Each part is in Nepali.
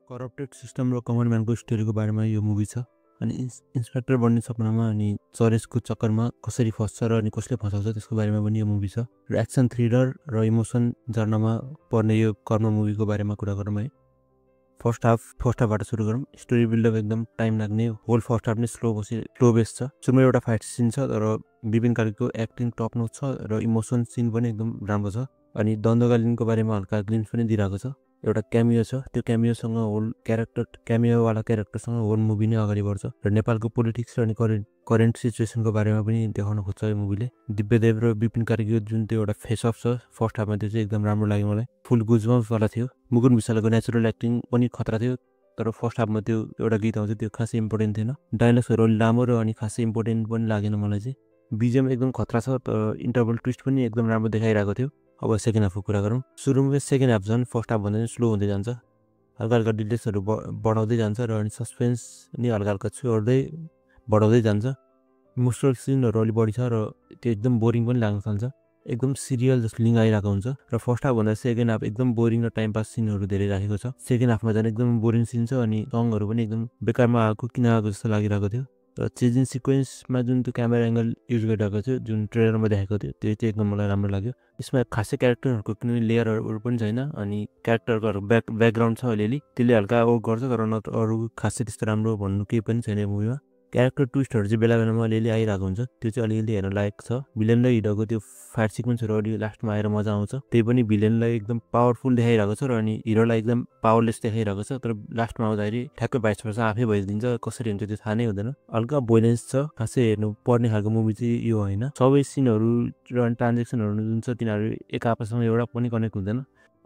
करप्टेड सिस्टम र कमन म्यानको स्टोरीको बारेमा यो मुभी छ। अनि इन्सपेक्टर बन्ने सपनामा अनि चरेसको चक्करमा कसरी फस्छ र अनि कसले फसाउँछ त्यसको बारेमा पनि यो मुभी छ। र एक्सन थ्रिलर र इमोसन जर्नामा पर्ने यो कर्म मुभीको बारेमा कुरा गरौँ है। फर्स्ट हाफबाट सुरु गरौँ। स्टोरी बिल्डअप एकदम टाइम लाग्ने, होल फर्स्ट हाफ नै स्लो बेस छ। सुरुमा एउटा फाइट सिन छ तर विपिन कार्कीको एक्टिङ टप नोच छ र इमोसन सिन पनि एकदम राम्रो छ। अनि द्वन्द्वकालीनको बारेमा हल्का ग्लिम्स पनि दिइरहेको छ। एउटा क्यामियो छ, त्यो क्यामियोसँग होल क्यामियोवाला क्यारेक्टरसँग होल मुभी नै अगाडि बढ्छ र नेपालको पोलिटिक्स र अनि करेन्ट सिचुएसनको बारेमा पनि देखाउन खोज्छ यो मुभीले। दिव्यदेव र विपिन कार्कीको जुन त्यो एउटा फेस अफ छ फर्स्ट हाफमा, त्यो चाहिँ एकदम राम्रो लाग्यो मलाई। फुल गुजबम्सवाला थियो। मुकुन विशालको नेचुरल एक्टिङ पनि खतरा थियो, तर फर्स्ट हाफमा त्यो एउटा गीत आउँछ त्यो खासै इम्पोर्टेन्ट थिएन। डायलग्सहरू लामो र अनि खासै इम्पोर्टेन्ट पनि लागेन मलाई चाहिँ। बिजिएम एकदम खतरा छ, तर इन्टरभल ट्विस्ट पनि एकदम राम्रो देखाइरहेको थियो। अब सेकेन्ड हाफको कुरा गरौँ। सुरुमा सेकेन्ड हाफ झन् फर्स्ट हाफ भन्दा स्लो हुँदै जान्छ। हल्का हल्का डिटेल्सहरू बढाउँदै जान्छ र अनि सस्पेन्स नि हल्का हल्का छोड्दै बढाउँदै जान्छ। इमोसनल सिनहरू अलिक बढी छ र त्यो एकदम बोरिङ पनि लाग्न थाल्छ। एकदम सिरियल जस्तो लिङ आइरहेको हुन्छ र फर्स्ट हाफ भन्दा सेकेन्ड हाफ एकदम बोरिङ र टाइम पास सिनहरू धेरै राखेको छ। सेकेन्ड हाफमा झन् एकदम बोरिङ सिन छ अनि सङहरू पनि एकदम बेकारमा आएको किन आएको जस्तो लागिरहेको थियो। र चेजिङ सिक्वेन्समा जुन त्यो क्यामेरा एङ्गल युज गरिरहेको थियो, जुन ट्रेलरमा देखाएको थियो, त्यो चाहिँ एकदम मलाई राम्रो लाग्यो। यसमा खासै क्यारेक्टरहरूको कुनै लेयरहरू पनि छैन अनि क्यारेक्टरको ब्याकग्राउन्ड छ अलिअलि, त्यसले हल्का ओ गर्छ, तर अरू खासै त्यस्तो राम्रो भन्नु केही पनि छैन यो मुभीमा। क्यारेक्टर ट्विस्टहरू चाहिँ बेला बेलामा अलिअलि आइरहेको हुन्छ, त्यो चाहिँ अलिअलि हेर्न लायक छ। भिलेन र हिरोको त्यो फाइट सिक्वेन्सहरू अलि लास्टमा आएर मजा आउँछ। त्यही पनि भिलेनलाई एकदम पावरफुल देखाइरहेको छ र अनि हिरोलाई एकदम पावरलेस देखाइरहेको छ, तर लास्टमा आउँदाखेरि ठ्याक्कै भाइस भर्सा आफै भइदिन्छ। कसरी हुन्छ त्यो थाहा नै हुँदैन। हल्का भोइलेन्स छ, खासै हेर्नु पर्ने खालको मुभी चाहिँ यो होइन। सबै सिनहरू र ट्रान्जेक्सनहरू जुन छ तिनीहरू एक आपससँग एउटा पनि कनेक्ट हुँदैन।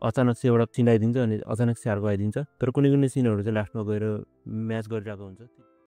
अचानक चाहिँ एउटा सिन आइदिन्छ अनि अचानक चाहिँ अर्को आइदिन्छ, तर कुनै कुनै सिनहरू चाहिँ लास्टमा गएर म्याच गरिरहेको हुन्छ।